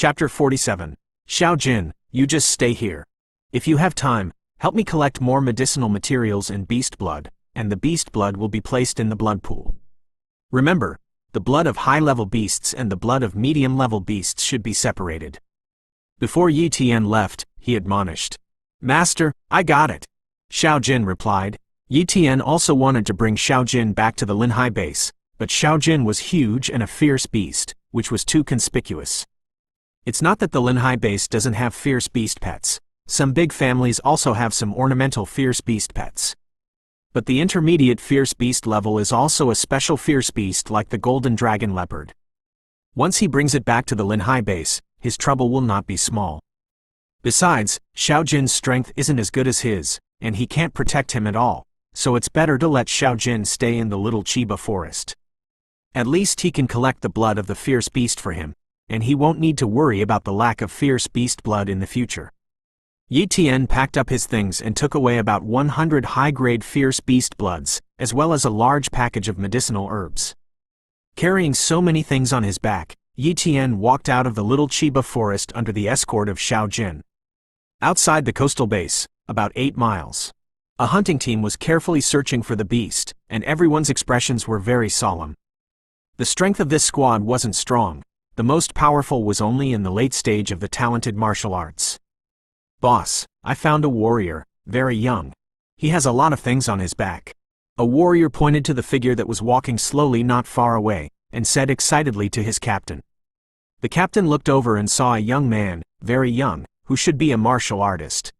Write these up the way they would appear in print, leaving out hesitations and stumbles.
Chapter 47. Xiao Jin, you just stay here. If you have time, help me collect more medicinal materials and beast blood, and the beast blood will be placed in the blood pool. Remember, the blood of high-level beasts and the blood of medium-level beasts should be separated. Before Yi Tian left, he admonished. Master, I got it. Xiao Jin replied. Yi Tian also wanted to bring Xiao Jin back to the Linhai base, but Xiao Jin was huge and a fierce beast, which was too conspicuous. It's not that the Linhai base doesn't have fierce beast pets. Some big families also have some ornamental fierce beast pets. But the intermediate fierce beast level is also a special fierce beast like the golden dragon leopard. Once he brings it back to the Linhai base, his trouble will not be small. Besides, Xiao Jin's strength isn't as good as his, and he can't protect him at all, so it's better to let Xiao Jin stay in the little Chiba forest. At least he can collect the blood of the fierce beast for him, and he won't need to worry about the lack of fierce beast blood in the future. Yi Tian packed up his things and took away about 100 high-grade fierce beast bloods, as well as a large package of medicinal herbs. Carrying so many things on his back, Yi Tian walked out of the little Chiba forest under the escort of Xiao Jin. Outside the coastal base, about 8 miles, a hunting team was carefully searching for the beast, and everyone's expressions were very solemn. The strength of this squad wasn't strong. The most powerful was only in the late stage of the talented martial arts. Boss, I found a warrior, very young. He has a lot of things on his back. A warrior pointed to the figure that was walking slowly not far away, and said excitedly to his captain. The captain looked over and saw a young man, very young, who should be a martial artist.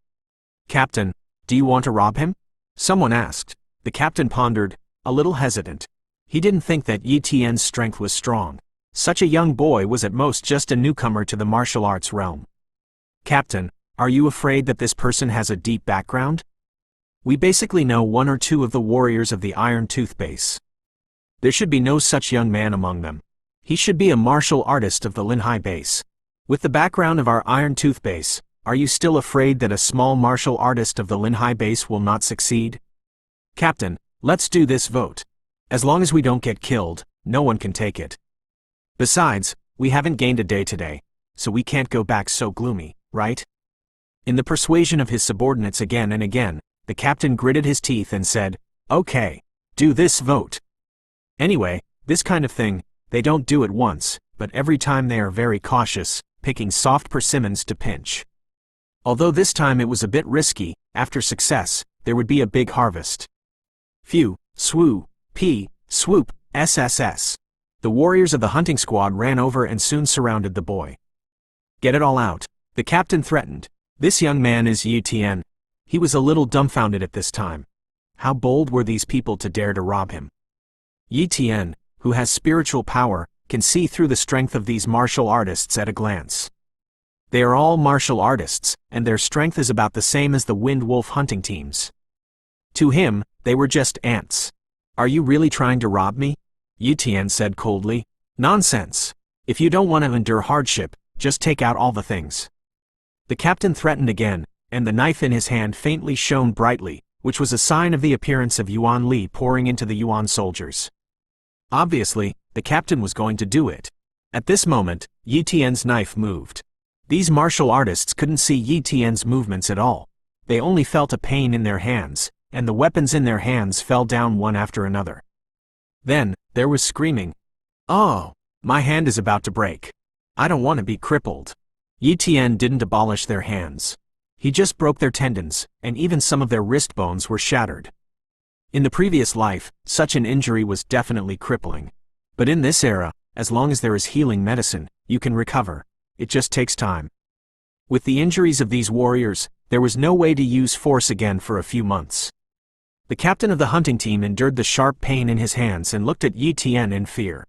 Captain, do you want to rob him? Someone asked. The captain pondered, a little hesitant. He didn't think that Yi Tian's strength was strong. Such a young boy was at most just a newcomer to the martial arts realm. Captain, are you afraid that this person has a deep background? We basically know 1 or 2 of the warriors of the Iron Tooth base. There should be no such young man among them. He should be a martial artist of the Linhai base. With the background of our Iron Tooth base, are you still afraid that a small martial artist of the Linhai base will not succeed? Captain, let's do this vote. As long as we don't get killed, no one can take it. Besides, we haven't gained a day today, so we can't go back so gloomy, right? In the persuasion of his subordinates again and again, the captain gritted his teeth and said, Okay, do this vote. Anyway, this kind of thing, they don't do it once, but every time they are very cautious, picking soft persimmons to pinch. Although this time it was a bit risky, after success, there would be a big harvest. Phew, swoo, pee, swoop, SSS. The warriors of the hunting squad ran over and soon surrounded the boy. Get it all out, the captain threatened. This young man is Yi Tian. He was a little dumbfounded at this time. How bold were these people to dare to rob him? Yi Tian, who has spiritual power, can see through the strength of these martial artists at a glance. They are all martial artists, and their strength is about the same as the Wind Wolf hunting teams. To him, they were just ants. Are you really trying to rob me? Yi Tian said coldly. Nonsense. If you don't want to endure hardship, just take out all the things. The captain threatened again, and the knife in his hand faintly shone brightly, which was a sign of the appearance of Yuan Li pouring into the Yuan soldiers. Obviously, the captain was going to do it. At this moment, Yi Tian's knife moved. These martial artists couldn't see Yi Tian's movements at all. They only felt a pain in their hands, and the weapons in their hands fell down one after another. Then, there was screaming. Oh, my hand is about to break. I don't want to be crippled. Yi Tian didn't abolish their hands. He just broke their tendons, and even some of their wrist bones were shattered. In the previous life, such an injury was definitely crippling. But in this era, as long as there is healing medicine, you can recover. It just takes time. With the injuries of these warriors, there was no way to use force again for a few months. The captain of the hunting team endured the sharp pain in his hands and looked at Yi Tian in fear.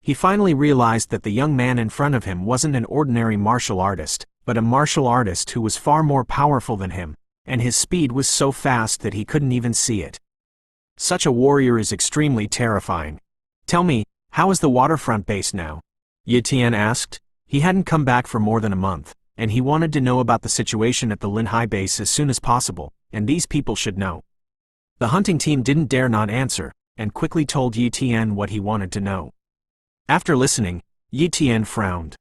He finally realized that the young man in front of him wasn't an ordinary martial artist, but a martial artist who was far more powerful than him, and his speed was so fast that he couldn't even see it. Such a warrior is extremely terrifying. Tell me, how is the waterfront base now? Yi Tian asked. He hadn't come back for more than a month, and he wanted to know about the situation at the Linhai base as soon as possible, and these people should know. The hunting team didn't dare not answer, and quickly told Yi Tian what he wanted to know. After listening, Yi Tian frowned.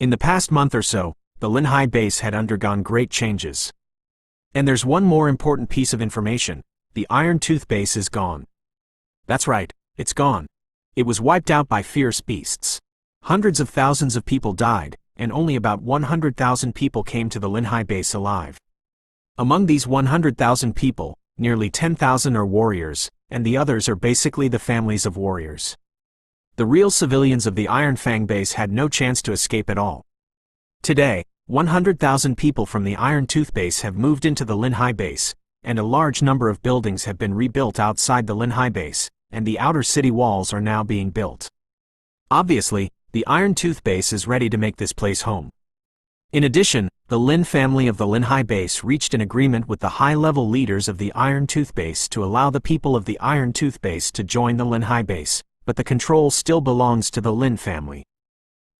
In the past month or so, the Linhai base had undergone great changes. And there's one more important piece of information: the Iron Tooth base is gone. That's right, it's gone. It was wiped out by fierce beasts. Hundreds of thousands of people died, and only about 100,000 people came to the Linhai base alive. Among these 100,000 people, nearly 10,000 are warriors, and the others are basically the families of warriors. The real civilians of the Iron Fang base had no chance to escape at all. Today, 100,000 people from the Iron Tooth base have moved into the Linhai base, and a large number of buildings have been rebuilt outside the Linhai base, and the outer city walls are now being built. Obviously, the Iron Tooth base is ready to make this place home. In addition, the Lin family of the Linhai base reached an agreement with the high-level leaders of the Iron Tooth base to allow the people of the Iron Tooth base to join the Linhai base, but the control still belongs to the Lin family.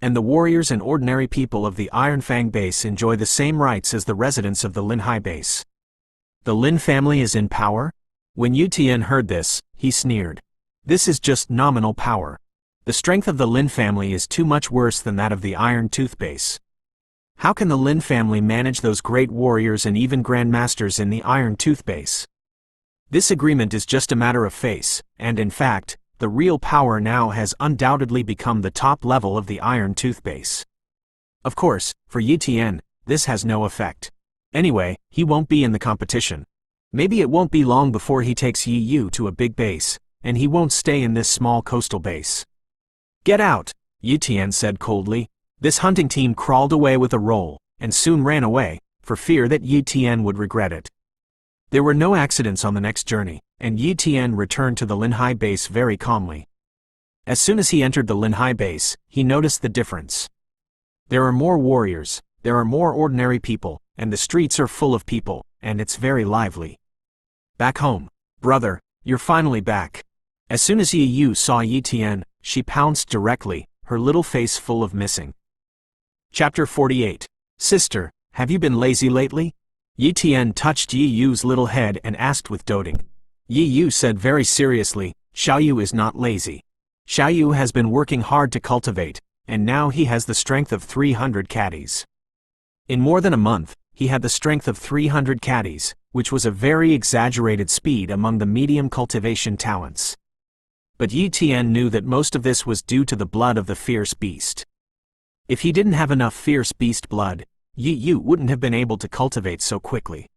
And the warriors and ordinary people of the Iron Fang base enjoy the same rights as the residents of the Linhai base. The Lin family is in power? When Yu Tian heard this, he sneered. This is just nominal power. The strength of the Lin family is too much worse than that of the Iron Tooth base. How can the Lin family manage those great warriors and even grandmasters in the Iron Tooth base? This agreement is just a matter of face, and in fact, the real power now has undoubtedly become the top level of the Iron Tooth base. Of course, for Yi Tian, this has no effect. Anyway, he won't be in the competition. Maybe it won't be long before he takes Yi Yu to a big base, and he won't stay in this small coastal base. Get out, Yi Tian said coldly. This hunting team crawled away with a roll, and soon ran away, for fear that Yi Tian would regret it. There were no accidents on the next journey, and Yi Tian returned to the Linhai base very calmly. As soon as he entered the Linhai base, he noticed the difference. There are more warriors, there are more ordinary people, and the streets are full of people, and it's very lively. Back home, brother, you're finally back. As soon as Yi Yu saw Yi Tian, she pounced directly, her little face full of missing. Chapter 48. Sister, have you been lazy lately? Yi Tian touched Yi Yu's little head and asked with doting. Yi Yu said very seriously, Xiao Yu is not lazy. Xiao Yu has been working hard to cultivate, and now he has the strength of 300 caddies. In more than a month, he had the strength of 300 caddies, which was a very exaggerated speed among the medium cultivation talents. But Yi Tian knew that most of this was due to the blood of the fierce beast. If he didn't have enough fierce beast blood, Yi Yu wouldn't have been able to cultivate so quickly.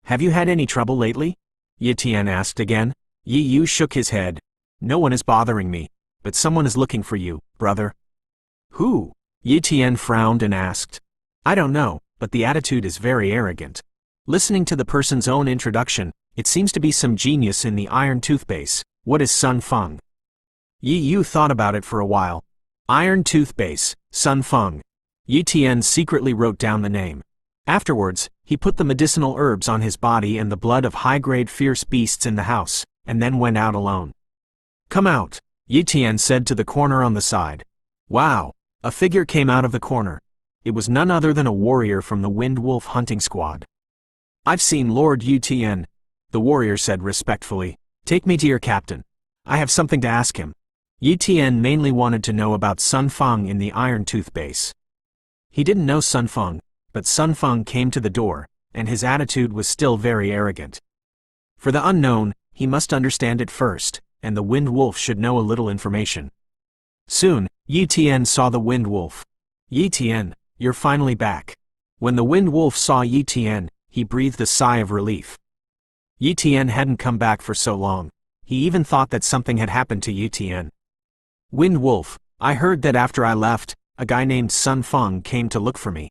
Have you had any trouble lately? Yi Tian asked again. Yi Yu shook his head. No one is bothering me, but someone is looking for you, brother. Who? Yi Tian frowned and asked. I don't know, but the attitude is very arrogant. Listening to the person's own introduction, it seems to be some genius in the Iron Tooth base. What is Sun Feng? Yi Yu thought about it for a while. Iron Tooth base, Sun Feng. Yi Tian secretly wrote down the name. Afterwards, he put the medicinal herbs on his body and the blood of high-grade fierce beasts in the house, and then went out alone. Come out, Yi Tian said to the corner on the side. Wow! A figure came out of the corner. It was none other than a warrior from the Wind Wolf hunting squad. I've seen Lord Yi Tian, the warrior said respectfully. Take me to your captain. I have something to ask him. Yi Tian mainly wanted to know about Sun Feng in the Iron Tooth base. He didn't know Sun Feng, but Sun Feng came to the door, and his attitude was still very arrogant. For the unknown, he must understand it first, and the Wind Wolf should know a little information. Soon, Yi Tian saw the Wind Wolf. Yi Tian, you're finally back. When the Wind Wolf saw Yi Tian, he breathed a sigh of relief. Yi Tian hadn't come back for so long. He even thought that something had happened to Yi Tian. Wind Wolf, I heard that after I left, a guy named Sun Feng came to look for me.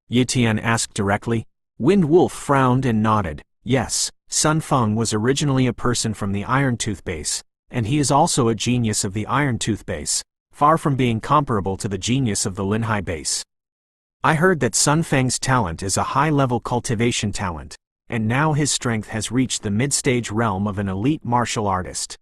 Yi Tian asked directly. Wind Wolf frowned and nodded. Yes, Sun Feng was originally a person from the Iron Tooth base, and he is also a genius of the Iron Tooth base, far from being comparable to the genius of the Linhai base. I heard that Sun Feng's talent is a high-level cultivation talent, and now his strength has reached the mid-stage realm of an elite martial artist.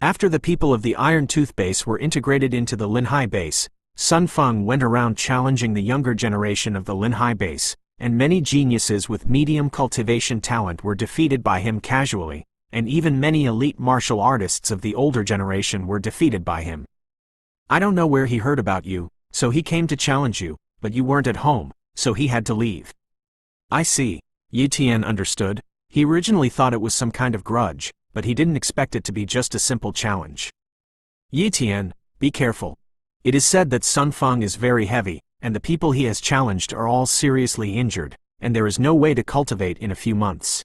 After the people of the Iron Tooth base were integrated into the Linhai base, Sun Feng went around challenging the younger generation of the Linhai base, and many geniuses with medium cultivation talent were defeated by him casually, and even many elite martial artists of the older generation were defeated by him. I don't know where he heard about you, So he came to challenge you, but you weren't at home, so he had to leave. I see. Yi Tian understood. He originally thought it was some kind of grudge, but he didn't expect it to be just a simple challenge. Yi Tian, be careful. It is said that Sun Feng is very heavy, and the people he has challenged are all seriously injured, and there is no way to cultivate in a few months.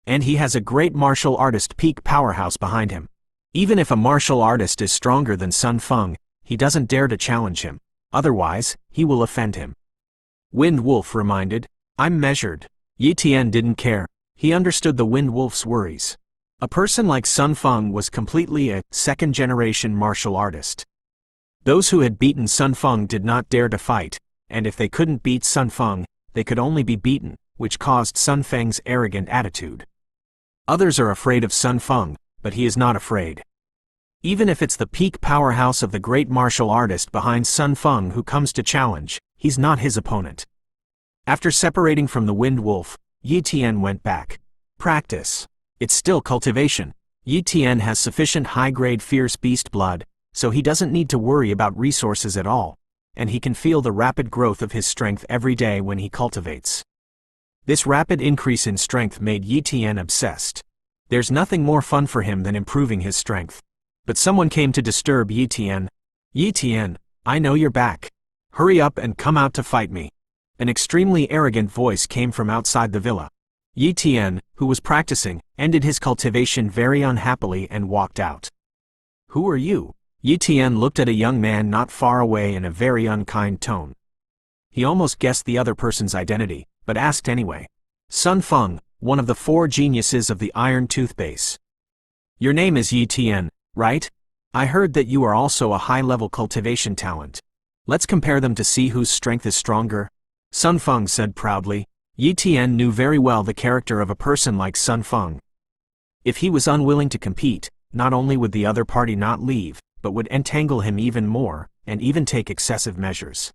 And he has a great martial artist peak powerhouse behind him. Even if a martial artist is stronger than Sun Feng, he doesn't dare to challenge him, otherwise, he will offend him. Wind Wolf reminded, I'm measured. Yi Tian didn't care. He understood the Wind Wolf's worries. A person like Sun Feng was completely a second-generation martial artist. Those who had beaten Sun Feng did not dare to fight, and if they couldn't beat Sun Feng, they could only be beaten, which caused Sun Feng's arrogant attitude. Others are afraid of Sun Feng, but he is not afraid. Even if it's the peak powerhouse of the great martial artist behind Sun Feng who comes to challenge, he's not his opponent. After separating from the Wind Wolf, Yi Tian went back. Practice. It's still cultivation. Yi Tian has sufficient high-grade fierce beast blood, so he doesn't need to worry about resources at all, and he can feel the rapid growth of his strength every day when he cultivates. This rapid increase in strength made Yi Tian obsessed. There's nothing more fun for him than improving his strength. But someone came to disturb Yi Tian. Yi Tian, I know you're back. Hurry up and come out to fight me. An extremely arrogant voice came from outside the villa. Yi Tian, who was practicing, ended his cultivation very unhappily and walked out. Who are you? Yi Tian looked at a young man not far away in a very unkind tone. He almost guessed the other person's identity, but asked anyway. Sun Feng, one of the 4 geniuses of the Iron Tooth Base. Your name is Yi Tian, right? I heard that you are also a high-level cultivation talent. Let's compare them to see whose strength is stronger. Sun Feng said proudly. Yi Tian knew very well the character of a person like Sun Feng. If he was unwilling to compete, not only would the other party not leave, but would entangle him even more, and even take excessive measures.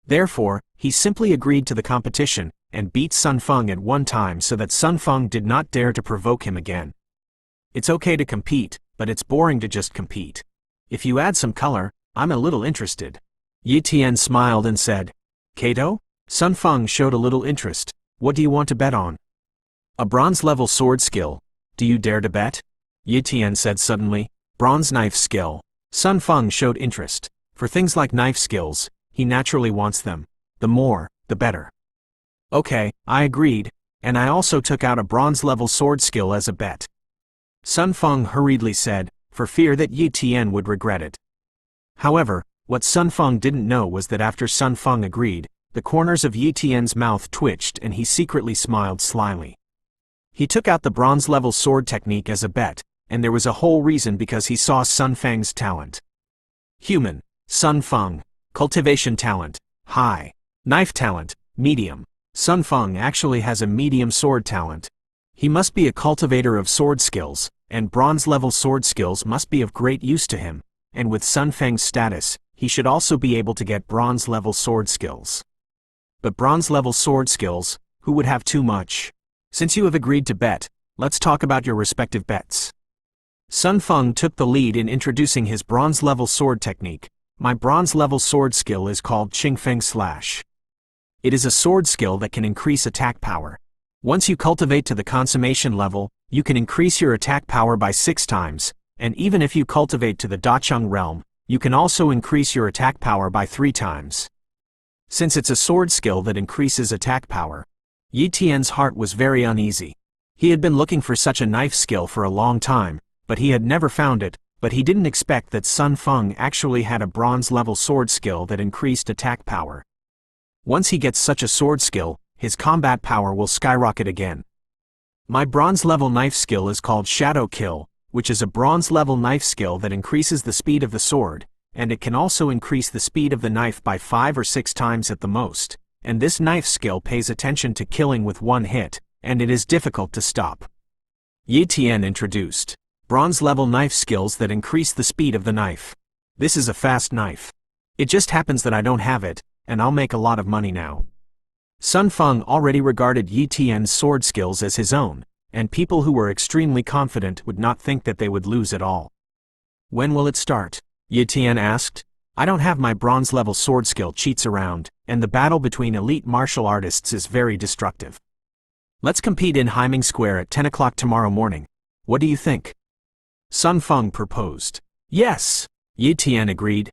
Therefore, he simply agreed to the competition, and beat Sun Feng at one time so that Sun Feng did not dare to provoke him again. It's okay to compete, but it's boring to just compete. If you add some color, I'm a little interested. Yi Tian smiled and said, Kato? Sun Feng showed a little interest. What do you want to bet on? A bronze-level sword skill. Do you dare to bet? Yi Tian said suddenly. Bronze knife skill. Sun Feng showed interest. For things like knife skills, he naturally wants them. The more, the better. Okay, I agreed, and I also took out a bronze-level sword skill as a bet. Sun Feng hurriedly said, for fear that Yi Tian would regret it. However, what Sun Feng didn't know was that after Sun Feng agreed, the corners of Yi Tian's mouth twitched and he secretly smiled slyly. He took out the bronze-level sword technique as a bet, and there was a whole reason because he saw Sun Feng's talent. Human, Sun Feng. Cultivation talent, high. Knife talent, medium. Sun Feng actually has a medium sword talent. He must be a cultivator of sword skills, and bronze-level sword skills must be of great use to him, and with Sun Feng's status, he should also be able to get bronze-level sword skills. But bronze-level sword skills, who would have too much? Since you have agreed to bet, let's talk about your respective bets. Sun Feng took the lead in introducing his bronze-level sword technique. My bronze-level sword skill is called Qingfeng Slash. It is a sword skill that can increase attack power. Once you cultivate to the consummation level, you can increase your attack power by 6 times, and even if you cultivate to the Dacheng realm, you can also increase your attack power by 3 times. Since it's a sword skill that increases attack power, Yi Tian's heart was very uneasy. He had been looking for such a knife skill for a long time, but he had never found it, but he didn't expect that Sun Feng actually had a bronze-level sword skill that increased attack power. Once he gets such a sword skill, his combat power will skyrocket again. My bronze-level knife skill is called Shadow Kill, which is a bronze-level knife skill that increases the speed of the sword, and it can also increase the speed of the knife by 5 or 6 times at the most, and this knife skill pays attention to killing with one hit, and it is difficult to stop. Yi Tian introduced bronze-level knife skills that increase the speed of the knife. This is a fast knife. It just happens that I don't have it, and I'll make a lot of money now. Sun Feng already regarded Yi Tian's sword skills as his own, and people who were extremely confident would not think that they would lose at all. When will it start? Yi Tian asked. I don't have my bronze-level sword skill cheats around, and the battle between elite martial artists is very destructive. Let's compete in Himing Square at 10 o'clock tomorrow morning. What do you think? Sun Feng proposed. Yes, Yi Tian agreed,